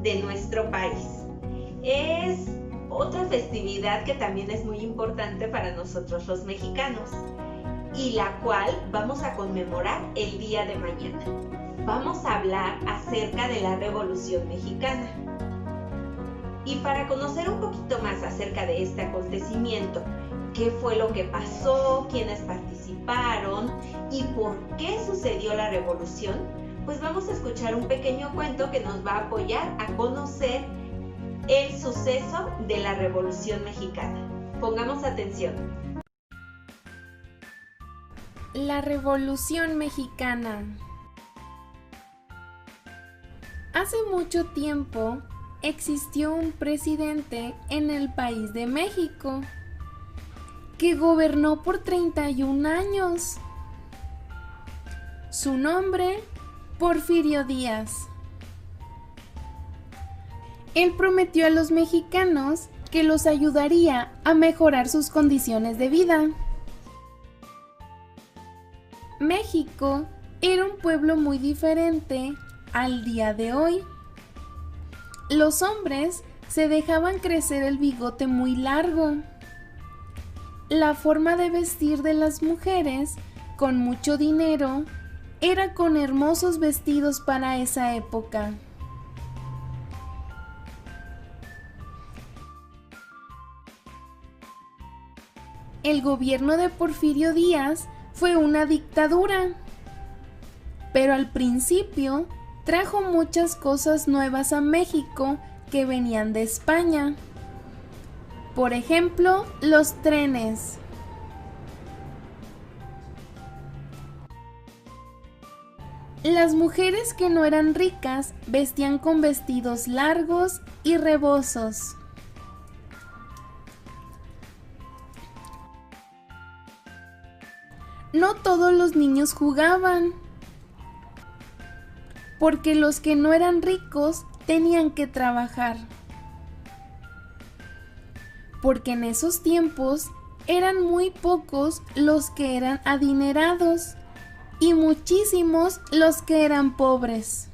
de nuestro país. Es otra festividad que también es muy importante para nosotros los mexicanos y la cual vamos a conmemorar el día de mañana. Vamos a hablar acerca de la Revolución Mexicana. Y para conocer un poquito más acerca de este acontecimiento, qué fue lo que pasó, quiénes participaron y por qué sucedió la revolución, pues vamos a escuchar un pequeño cuento que nos va a apoyar a conocer el suceso de la Revolución Mexicana. Pongamos atención. La Revolución Mexicana. Hace mucho tiempo existió un presidente en el país de México que gobernó por 31 años. Su nombre, Porfirio Díaz. Él prometió a los mexicanos que los ayudaría a mejorar sus condiciones de vida. México era un pueblo muy diferente al día de hoy. Los hombres se dejaban crecer el bigote muy largo. La forma de vestir de las mujeres, con mucho dinero, era con hermosos vestidos para esa época. El gobierno de Porfirio Díaz fue una dictadura, pero al principio trajo muchas cosas nuevas a México que venían de España. Por ejemplo, los trenes. Las mujeres que no eran ricas vestían con vestidos largos y rebosos. No todos los niños jugaban, porque los que no eran ricos tenían que trabajar. Porque en esos tiempos eran muy pocos los que eran adinerados y muchísimos los que eran pobres.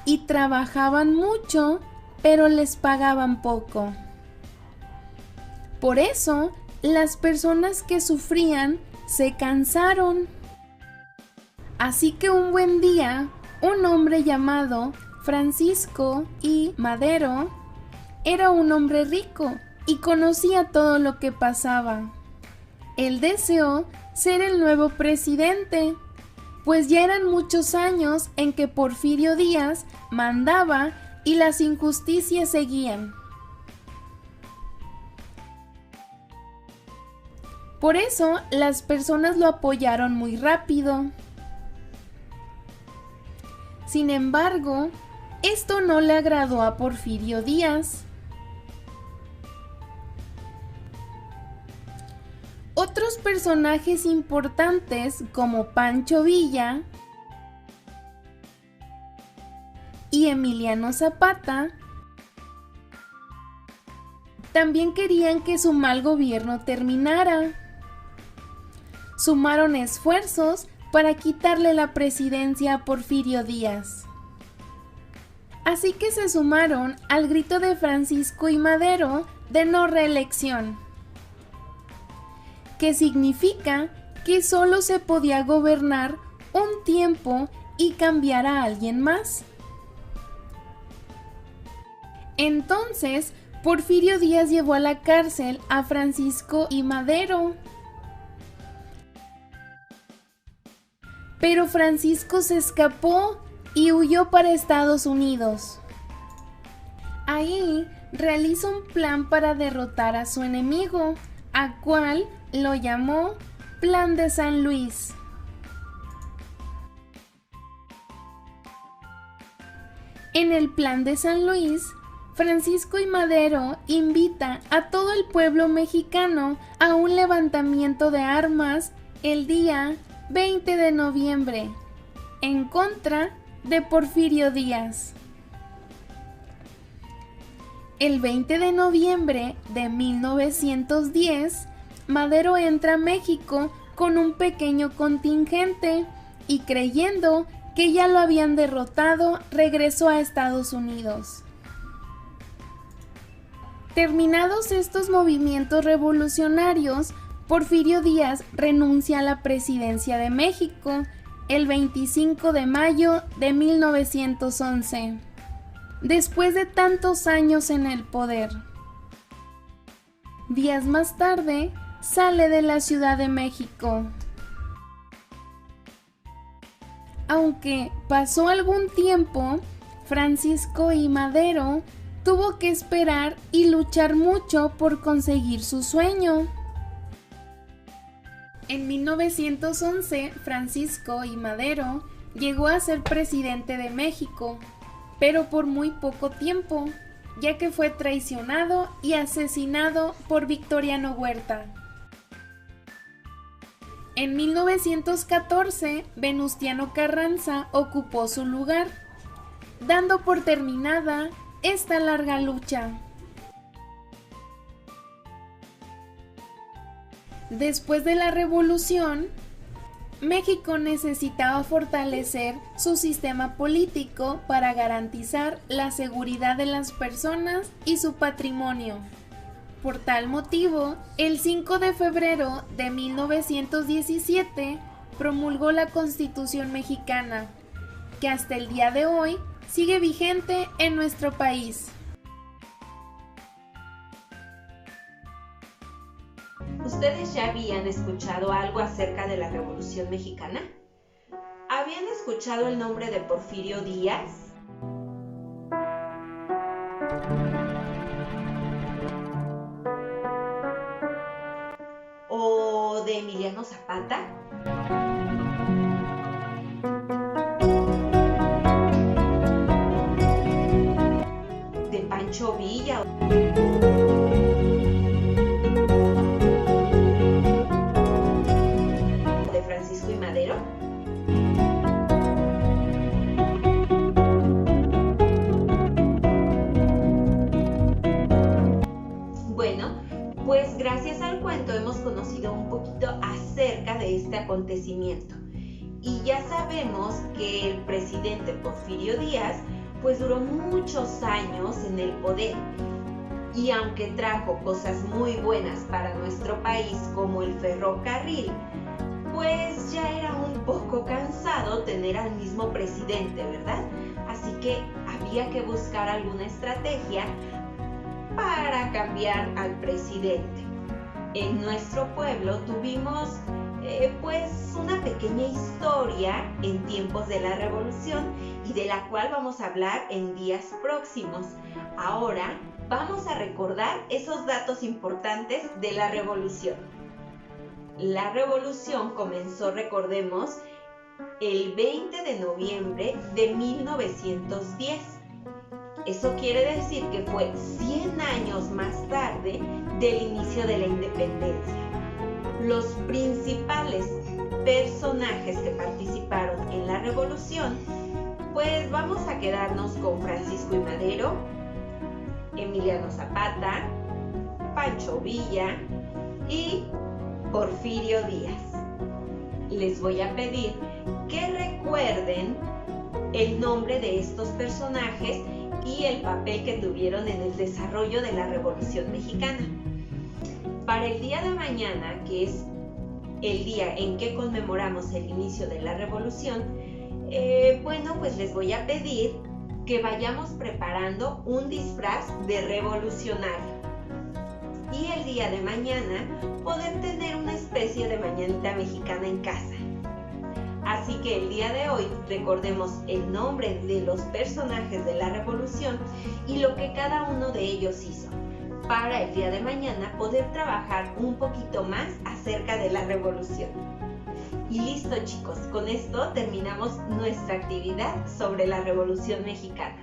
Y trabajaban mucho, pero les pagaban poco. Por eso, las personas que sufrían se cansaron. Así que un buen día, un hombre llamado Francisco I. Madero era un hombre rico y conocía todo lo que pasaba. Él deseó ser el nuevo presidente, pues ya eran muchos años en que Porfirio Díaz mandaba y las injusticias seguían. Por eso las personas lo apoyaron muy rápido. Sin embargo, esto no le agradó a Porfirio Díaz. Otros personajes importantes como Pancho Villa y Emiliano Zapata también querían que su mal gobierno terminara. Sumaron esfuerzos para quitarle la presidencia a Porfirio Díaz. Así que se sumaron al grito de Francisco I. Madero de no reelección, que significa que solo se podía gobernar un tiempo y cambiar a alguien más. Entonces, Porfirio Díaz llevó a la cárcel a Francisco I. Madero. Pero Francisco se escapó y huyó para Estados Unidos. Ahí realizó un plan para derrotar a su enemigo, a cual lo llamó Plan de San Luis. En el Plan de San Luis, Francisco I. Madero invita a todo el pueblo mexicano a un levantamiento de armas el día 20 de noviembre, en contra de Porfirio Díaz. El 20 de noviembre de 1910, Madero entra a México con un pequeño contingente y creyendo que ya lo habían derrotado, regresó a Estados Unidos. Terminados estos movimientos revolucionarios, Porfirio Díaz renuncia a la presidencia de México el 25 de mayo de 1911, después de tantos años en el poder. Días más tarde, sale de la Ciudad de México. Aunque pasó algún tiempo, Francisco I. Madero tuvo que esperar y luchar mucho por conseguir su sueño. En 1911, Francisco I. Madero llegó a ser presidente de México, pero por muy poco tiempo, ya que fue traicionado y asesinado por Victoriano Huerta. En 1914, Venustiano Carranza ocupó su lugar, dando por terminada esta larga lucha. Después de la revolución, México necesitaba fortalecer su sistema político para garantizar la seguridad de las personas y su patrimonio. Por tal motivo, el 5 de febrero de 1917 promulgó la Constitución mexicana, que hasta el día de hoy sigue vigente en nuestro país. ¿Ustedes ya habían escuchado algo acerca de la Revolución Mexicana? ¿Habían escuchado el nombre de Porfirio Díaz? ¿O de Emiliano Zapata? ¿De Pancho Villa? ¿De Francisco I. Madero? Bueno, pues gracias al cuento hemos conocido un poquito acerca de este acontecimiento. Y ya sabemos que el presidente Porfirio Díaz pues duró muchos años en el poder. Y aunque trajo cosas muy buenas para nuestro país como el ferrocarril, pues ya era un poco cansado tener al mismo presidente, ¿verdad? Así que había que buscar alguna estrategia para cambiar al presidente. En nuestro pueblo tuvimos pues una pequeña historia en tiempos de la revolución y de la cual vamos a hablar en días próximos. Ahora vamos a recordar esos datos importantes de la revolución. La revolución comenzó, recordemos, el 20 de noviembre de 1910. Eso quiere decir que fue 100 años más tarde del inicio de la independencia. Los principales personajes que participaron en la revolución, pues vamos a quedarnos con Francisco I. Madero, Emiliano Zapata, Pancho Villa y Porfirio Díaz. Les voy a pedir que recuerden el nombre de estos personajes y el papel que tuvieron en el desarrollo de la Revolución Mexicana. Para el día de mañana, que es el día en que conmemoramos el inicio de la revolución, bueno, pues les voy a pedir que vayamos preparando un disfraz de revolucionario. Y el día de mañana poder tener una especie de mañanita mexicana en casa. Así que el día de hoy recordemos el nombre de los personajes de la revolución y lo que cada uno de ellos hizo, para el día de mañana poder trabajar un poquito más acerca de la revolución. Y listo, chicos, con esto terminamos nuestra actividad sobre la Revolución Mexicana.